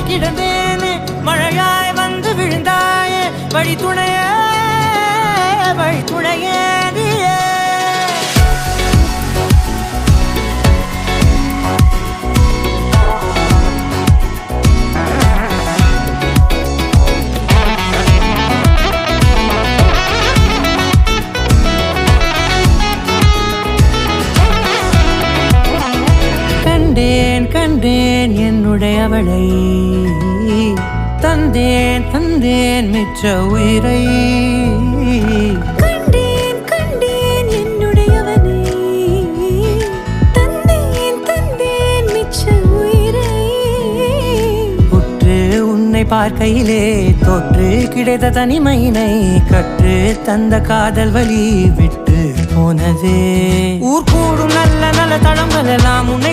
கிடந்தேனே மழையாய் வந்து விழுந்தாயே வழி துணையே நீயே கண்டேன் என்னுடையவளை தந்தேன் மிச்ச உயிரை கண்டேன் என்னுடையவனை தந்தேன் மிச்ச உயிரை உற்று உன்னை பார்க்கையிலே தொற்று கிடைத்த தனிமையினை கற்று தந்த காதல் வழி விட்டு போனதே ஊர் கூடும் நல்ல நல்ல தளங்கள் எல்லாம் உன்னை